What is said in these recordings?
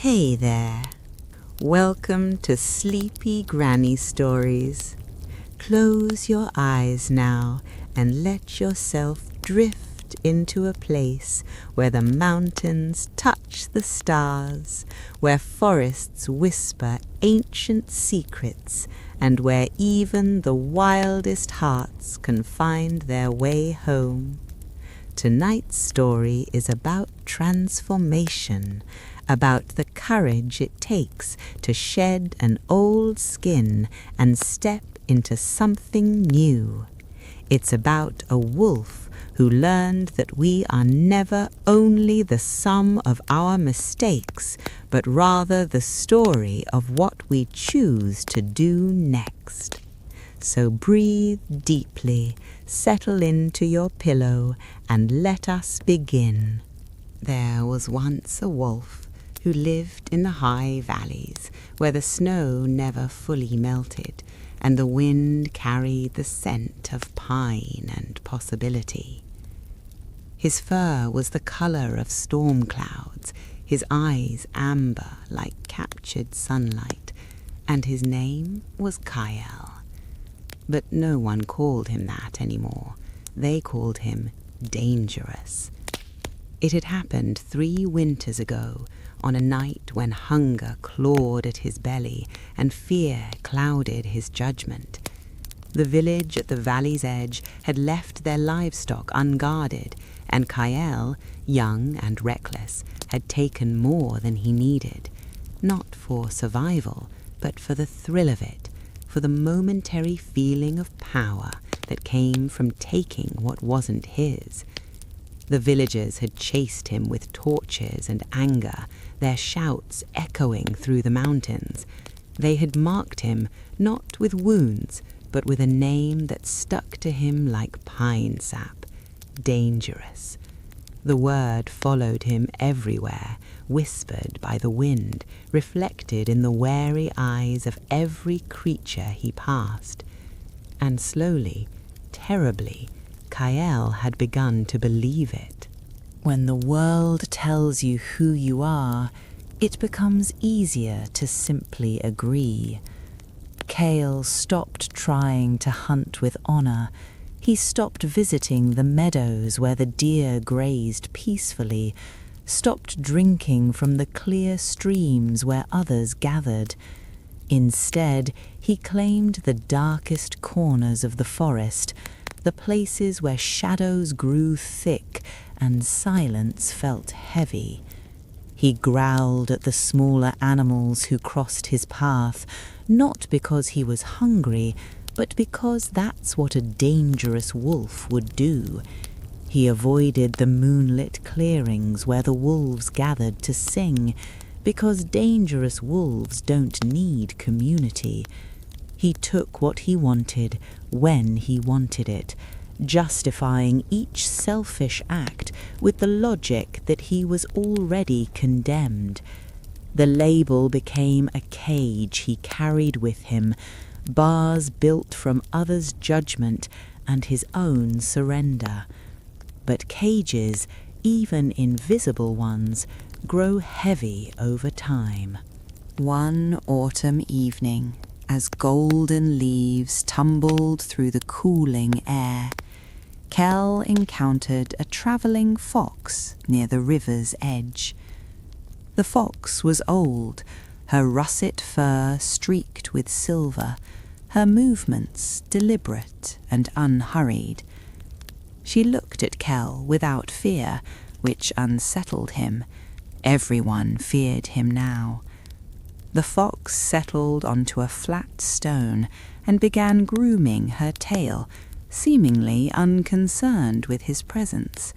Hey there. Welcome to Sleepy Granny Stories. Close your eyes now and let yourself drift into a place where the mountains touch the stars, where forests whisper ancient secrets, and where even the wildest hearts can find their way home. Tonight's story is about transformation, about the courage it takes to shed an old skin and step into something new. It's about a wolf who learned that we are never only the sum of our mistakes, but rather the story of what we choose to do next. So breathe deeply, settle into your pillow, and let us begin. There was once a wolf who lived in the high valleys, where the snow never fully melted, and the wind carried the scent of pine and possibility. His fur was the color of storm clouds, his eyes amber like captured sunlight, and his name was Kael. But no one called him that anymore. They called him Dangerous. It had happened 3 winters ago, on a night when hunger clawed at his belly and fear clouded his judgment. The village at the valley's edge had left their livestock unguarded, and Kael, young and reckless, had taken more than he needed, not for survival, but for the thrill of it, for the momentary feeling of power that came from taking what wasn't his. The villagers had chased him with torches and anger, their shouts echoing through the mountains. They had marked him not with wounds, but with a name that stuck to him like pine sap: Dangerous. The word followed him everywhere, whispered by the wind, reflected in the wary eyes of every creature he passed. And slowly, terribly, Kael had begun to believe it. When the world tells you who you are, it becomes easier to simply agree. Kael stopped trying to hunt with honor. He stopped visiting the meadows where the deer grazed peacefully, stopped drinking from the clear streams where others gathered. Instead, he claimed the darkest corners of the forest, the places where shadows grew thick and silence felt heavy. He growled at the smaller animals who crossed his path, not because he was hungry, but because that's what a dangerous wolf would do. He avoided the moonlit clearings where the wolves gathered to sing, because dangerous wolves don't need community. He took what he wanted when he wanted it, justifying each selfish act with the logic that he was already condemned. The label became a cage he carried with him, bars built from others' judgment and his own surrender. But cages, even invisible ones, grow heavy over time. One autumn evening, as golden leaves tumbled through the cooling air, Kael encountered a travelling fox near the river's edge. The fox was old, her russet fur streaked with silver, her movements deliberate and unhurried. She looked at Kael without fear, which unsettled him. Everyone feared him now. The fox settled onto a flat stone and began grooming her tail, seemingly unconcerned with his presence.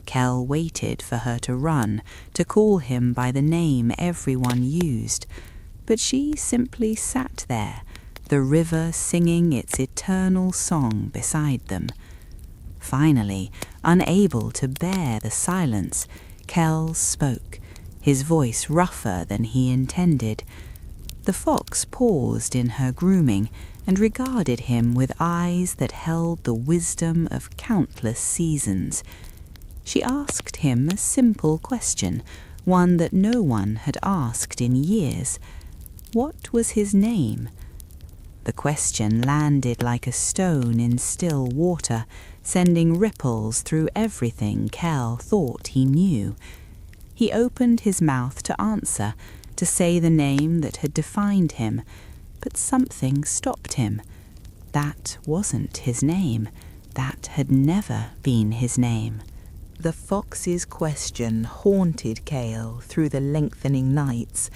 Kael waited for her to run, to call him by the name everyone used, but she simply sat there, the river singing its eternal song beside them. Finally, unable to bear the silence, Kael spoke, his voice rougher than he intended. The fox paused in her grooming and regarded him with eyes that held the wisdom of countless seasons. She asked him a simple question, one that no one had asked in years. What was his name? The question landed like a stone in still water, sending ripples through everything Kael thought he knew. He opened his mouth to answer, to say the name that had defined him, but something stopped him. That wasn't his name. That had never been his name. The fox's question haunted Kael through the lengthening nights.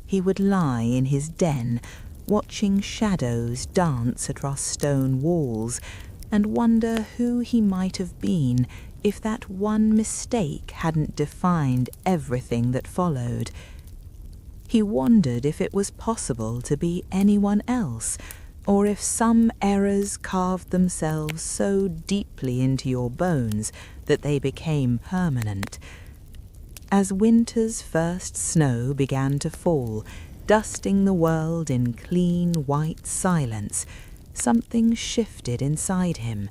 He would lie in his den, watching shadows dance across stone walls, and wonder who he might have been if that one mistake hadn't defined everything that followed. He wondered if it was possible to be anyone else, or if some errors carved themselves so deeply into your bones that they became permanent. As winter's first snow began to fall, dusting the world in clean white silence, something shifted inside him.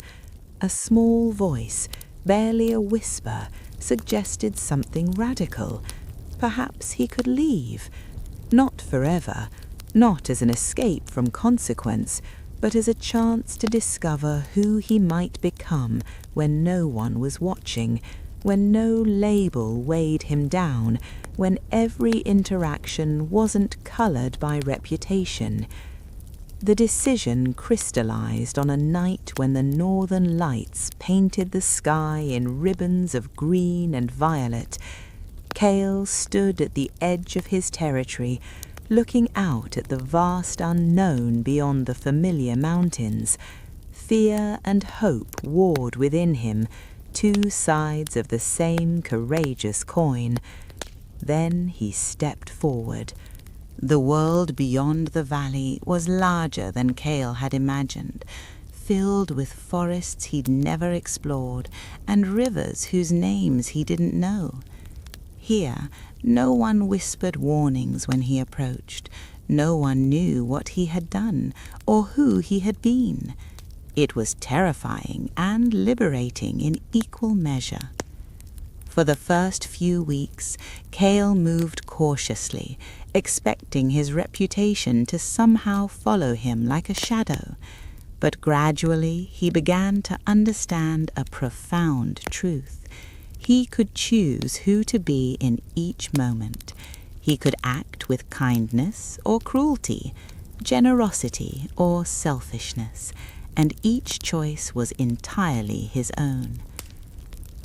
A small voice, barely a whisper, suggested something radical. Perhaps he could leave. Not forever, not as an escape from consequence, but as a chance to discover who he might become when no one was watching, when no label weighed him down, when every interaction wasn't colored by reputation. The decision crystallized on a night when the northern lights painted the sky in ribbons of green and violet. Kael stood at the edge of his territory, looking out at the vast unknown beyond the familiar mountains. Fear and hope warred within him, two sides of the same courageous coin. Then he stepped forward. The world beyond the valley was larger than Kael had imagined, filled with forests he'd never explored and rivers whose names he didn't know. Here, no one whispered warnings when he approached. No one knew what he had done or who he had been. It was terrifying and liberating in equal measure. For the first few weeks, Kael moved cautiously, expecting his reputation to somehow follow him like a shadow. But gradually he began to understand a profound truth. He could choose who to be in each moment. He could act with kindness or cruelty, generosity or selfishness, and each choice was entirely his own.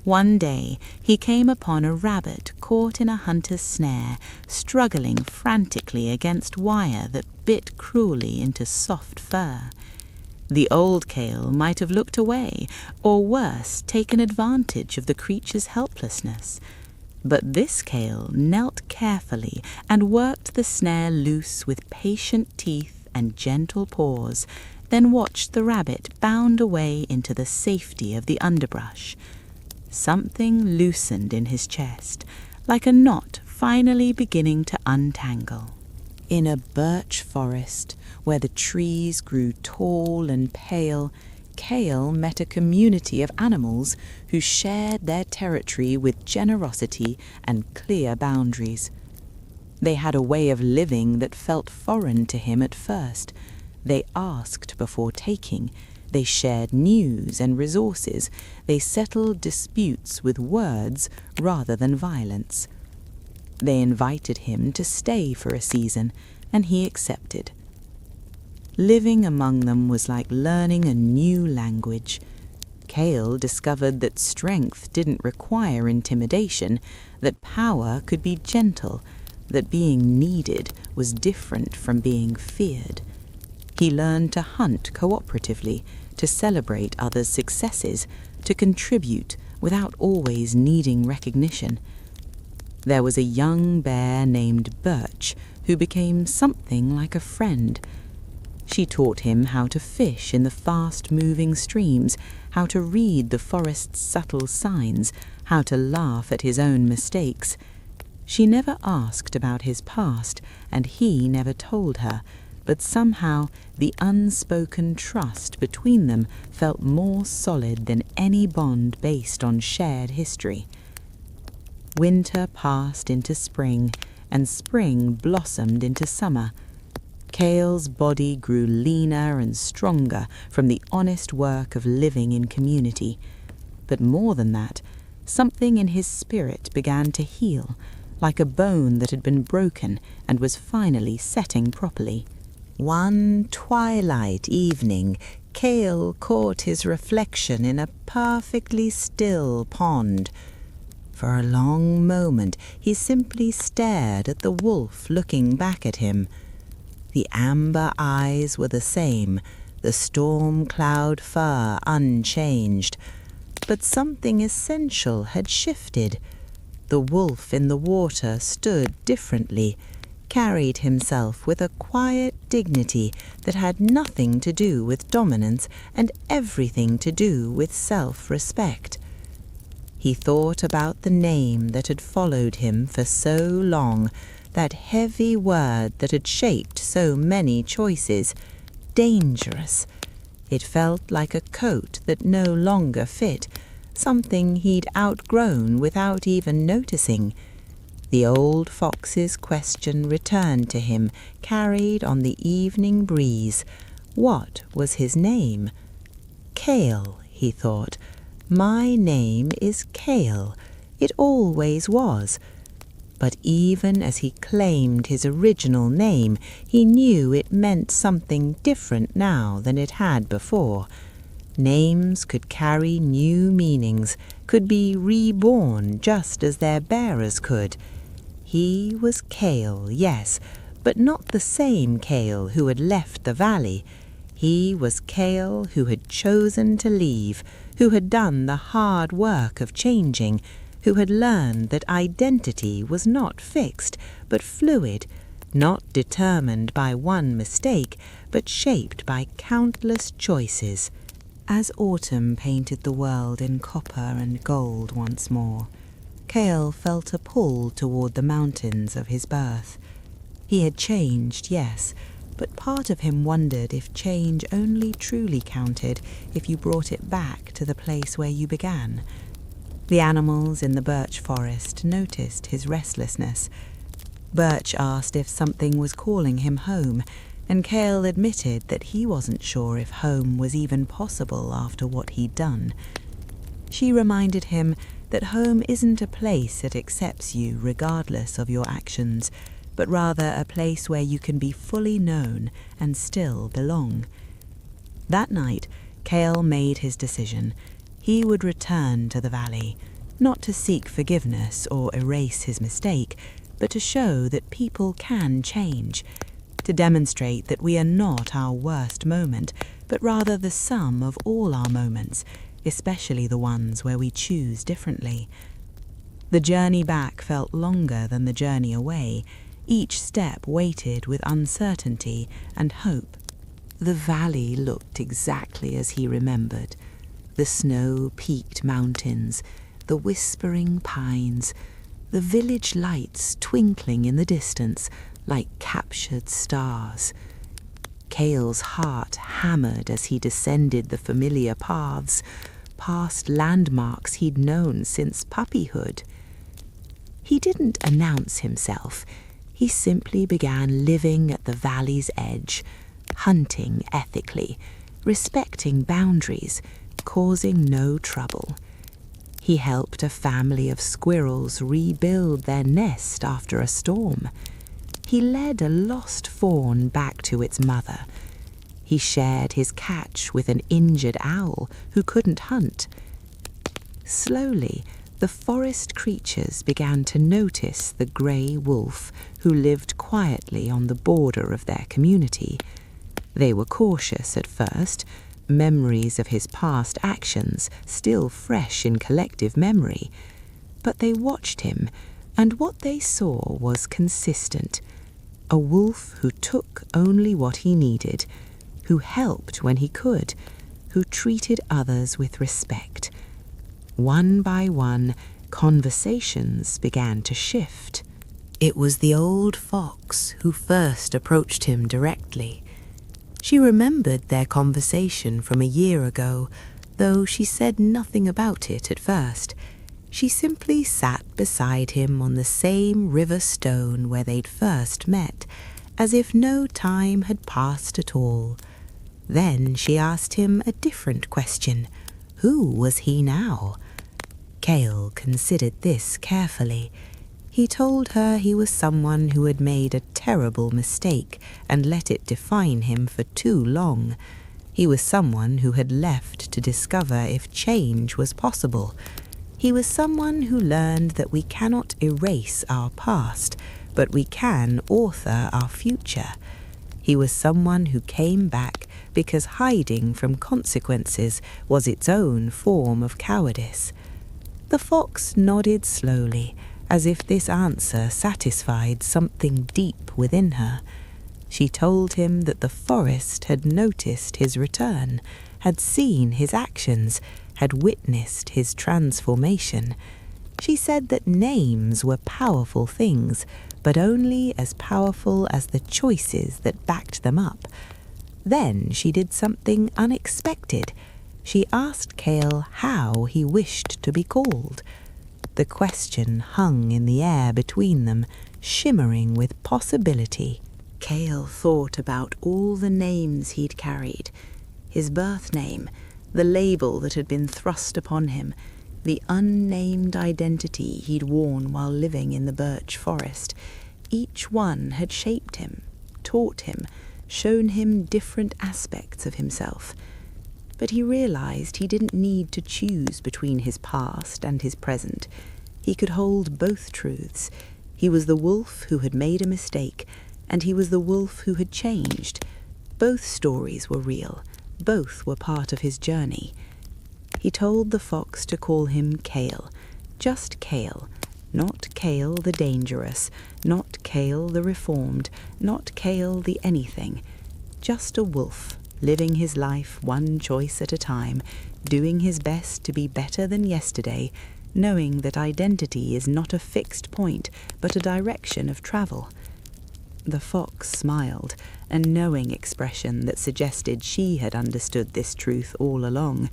One day he came upon a rabbit caught in a hunter's snare, struggling frantically against wire that bit cruelly into soft fur. The old Kael might have looked away, or worse, taken advantage of the creature's helplessness. But this Kael knelt carefully and worked the snare loose with patient teeth and gentle paws, then watched the rabbit bound away into the safety of the underbrush. Something loosened in his chest, like a knot finally beginning to untangle. In a birch forest, where the trees grew tall and pale, Kael met a community of animals who shared their territory with generosity and clear boundaries. They had a way of living that felt foreign to him at first. They asked before taking. They shared news and resources. They settled disputes with words rather than violence. They invited him to stay for a season, and he accepted. Living among them was like learning a new language. Kael discovered that strength didn't require intimidation, that power could be gentle, that being needed was different from being feared. He learned to hunt cooperatively, to celebrate others' successes, to contribute without always needing recognition. There was a young bear named Birch who became something like a friend. She taught him how to fish in the fast-moving streams, how to read the forest's subtle signs, how to laugh at his own mistakes. She never asked about his past, and he never told her, but somehow the unspoken trust between them felt more solid than any bond based on shared history. Winter passed into spring, and spring blossomed into summer. Kael's body grew leaner and stronger from the honest work of living in community. But more than that, something in his spirit began to heal, like a bone that had been broken and was finally setting properly. One twilight evening, Kael caught his reflection in a perfectly still pond. For a long moment he simply stared at the wolf looking back at him. The amber eyes were the same, the storm cloud fur unchanged. But something essential had shifted. The wolf in the water stood differently, carried himself with a quiet dignity that had nothing to do with dominance and everything to do with self-respect. He thought about the name that had followed him for so long, that heavy word that had shaped so many choices. Dangerous. It felt like a coat that no longer fit, something he'd outgrown without even noticing. The old fox's question returned to him, carried on the evening breeze. What was his name? Kael, he thought. My name is Kael. It always was. But even as he claimed his original name, he knew it meant something different now than it had before. Names could carry new meanings, could be reborn just as their bearers could. He was Kael, yes, but not the same Kael who had left the valley. He was Kael who had chosen to leave, who had done the hard work of changing, who had learned that identity was not fixed, but fluid, not determined by one mistake, but shaped by countless choices. As autumn painted the world in copper and gold once more, Kael felt a pull toward the mountains of his birth. He had changed, yes, but part of him wondered if change only truly counted if you brought it back to the place where you began. The animals in the birch forest noticed his restlessness. Birch asked if something was calling him home, and Kael admitted that he wasn't sure if home was even possible after what he'd done. She reminded him that home isn't a place that accepts you regardless of your actions, but rather a place where you can be fully known and still belong. That night, Kael made his decision. He would return to the valley, not to seek forgiveness or erase his mistake, but to show that people can change, to demonstrate that we are not our worst moment, but rather the sum of all our moments, especially the ones where we choose differently. The journey back felt longer than the journey away. Each step weighted with uncertainty and hope. The valley looked exactly as he remembered. The snow-peaked mountains, the whispering pines, the village lights twinkling in the distance like captured stars. Kael's heart hammered as he descended the familiar paths, past landmarks he'd known since puppyhood. He didn't announce himself. He simply began living at the valley's edge, hunting ethically, respecting boundaries, causing no trouble. He helped a family of squirrels rebuild their nest after a storm. He led a lost fawn back to its mother. He shared his catch with an injured owl who couldn't hunt. Slowly, the forest creatures began to notice the grey wolf who lived quietly on the border of their community. They were cautious at first, memories of his past actions still fresh in collective memory. But they watched him, and what they saw was consistent. A wolf who took only what he needed, who helped when he could, who treated others with respect. One by one, conversations began to shift. It was the old fox who first approached him directly. She remembered their conversation from a year ago, though she said nothing about it at first. She simply sat beside him on the same river stone where they'd first met, as if no time had passed at all. Then she asked him a different question. Who was he now? Kael considered this carefully. He told her he was someone who had made a terrible mistake and let it define him for too long. He was someone who had left to discover if change was possible. He was someone who learned that we cannot erase our past, but we can author our future. He was someone who came back because hiding from consequences was its own form of cowardice. The fox nodded slowly, as if this answer satisfied something deep within her. She told him that the forest had noticed his return, had seen his actions, had witnessed his transformation. She said that names were powerful things, but only as powerful as the choices that backed them up. Then she did something unexpected. She asked Kael how he wished to be called. The question hung in the air between them, shimmering with possibility. Kael thought about all the names he'd carried. His birth name, the label that had been thrust upon him, the unnamed identity he'd worn while living in the birch forest. Each one had shaped him, taught him, shown him different aspects of himself. But he realized he didn't need to choose between his past and his present. He could hold both truths. He was the wolf who had made a mistake, and he was the wolf who had changed. Both stories were real. Both were part of his journey. He told the fox to call him Kael, just Kael, not Kael the dangerous, not Kael the reformed, not Kael the anything, just a wolf, living his life one choice at a time, doing his best to be better than yesterday, knowing that identity is not a fixed point, but a direction of travel. The fox smiled, a knowing expression that suggested she had understood this truth all along.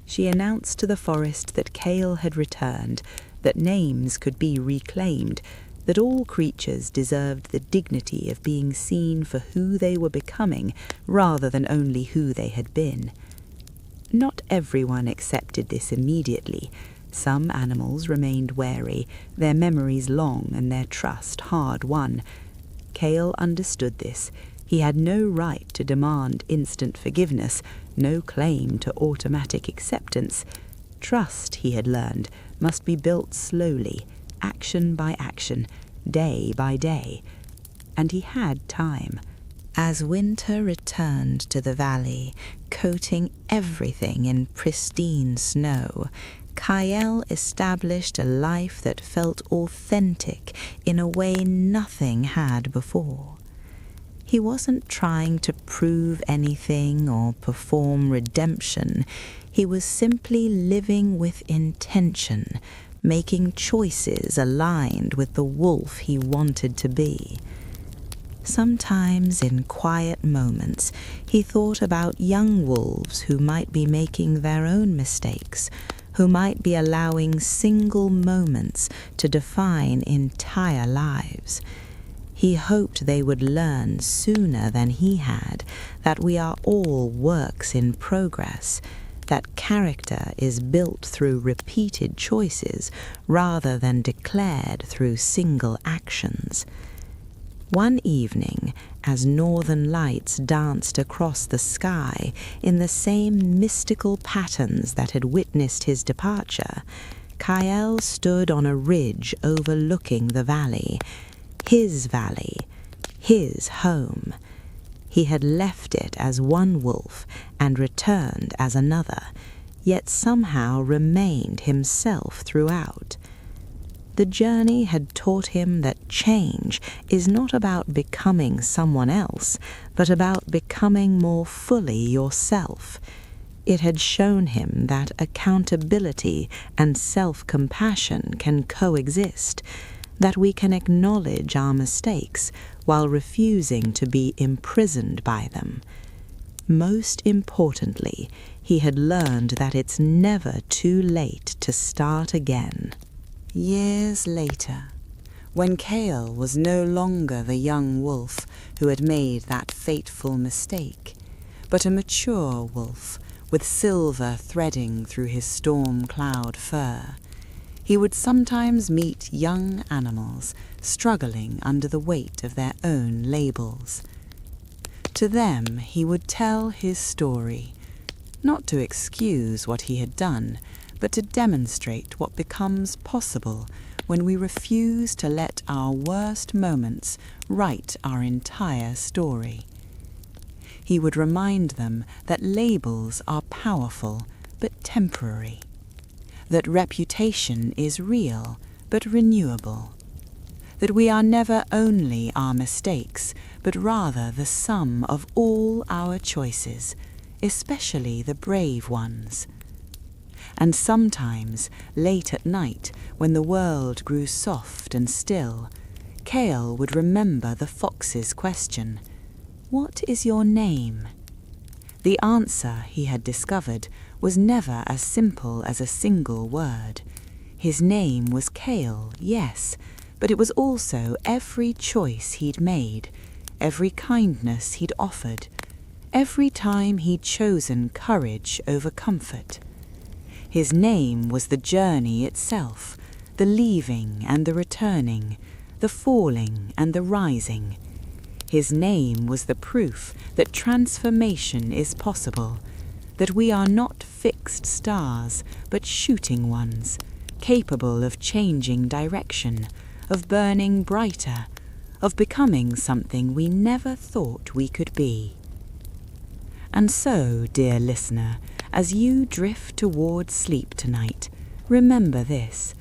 She announced to the forest that Kael had returned, that names could be reclaimed, that all creatures deserved the dignity of being seen for who they were becoming rather than only who they had been. Not everyone accepted this immediately. Some animals remained wary, their memories long and their trust hard-won. Kael understood this. He had no right to demand instant forgiveness, no claim to automatic acceptance. Trust, he had learned, must be built slowly, action by action, day by day. And he had time. As winter returned to the valley, coating everything in pristine snow, Kael established a life that felt authentic in a way nothing had before. He wasn't trying to prove anything or perform redemption. He was simply living with intention, making choices aligned with the wolf he wanted to be. Sometimes in quiet moments, he thought about young wolves who might be making their own mistakes, who might be allowing single moments to define entire lives. He hoped they would learn sooner than he had that we are all works in progress, that character is built through repeated choices rather than declared through single actions. One evening, as northern lights danced across the sky in the same mystical patterns that had witnessed his departure, Kael stood on a ridge overlooking the valley, his home. He had left it as one wolf and returned as another, yet somehow remained himself throughout. The journey had taught him that change is not about becoming someone else, but about becoming more fully yourself. It had shown him that accountability and self-compassion can coexist, that we can acknowledge our mistakes while refusing to be imprisoned by them. Most importantly, He had learned that it's never too late to start again. Years later, when Kael was no longer the young wolf who had made that fateful mistake, but a mature wolf with silver threading through his storm-cloud fur, he would sometimes meet young animals struggling under the weight of their own labels. To them he would tell his story, not to excuse what he had done, but to demonstrate what becomes possible when we refuse to let our worst moments write our entire story. He would remind them that labels are powerful but temporary, that reputation is real but renewable, that we are never only our mistakes, but rather the sum of all our choices, especially the brave ones. And sometimes, late at night, when the world grew soft and still, Kael would remember the fox's question, "What is your name?" The answer, he had discovered, was never as simple as a single word. His name was Kael, yes, but it was also every choice he'd made, every kindness he'd offered, every time he'd chosen courage over comfort. His name was the journey itself, the leaving and the returning, the falling and the rising. His name was the proof that transformation is possible, that we are not fixed stars, but shooting ones, capable of changing direction, of burning brighter, of becoming something we never thought we could be. And so, dear listener, as you drift towards sleep tonight, remember this: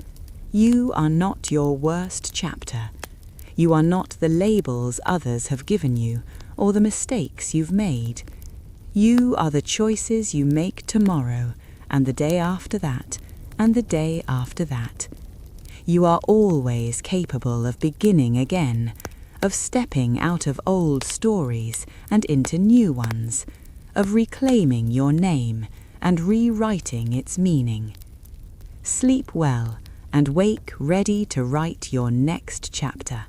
you are not your worst chapter. You are not the labels others have given you, or the mistakes you've made. You are the choices you make tomorrow, and the day after that, and the day after that. You are always capable of beginning again, of stepping out of old stories and into new ones, of reclaiming your name and rewriting its meaning. Sleep well and wake ready to write your next chapter.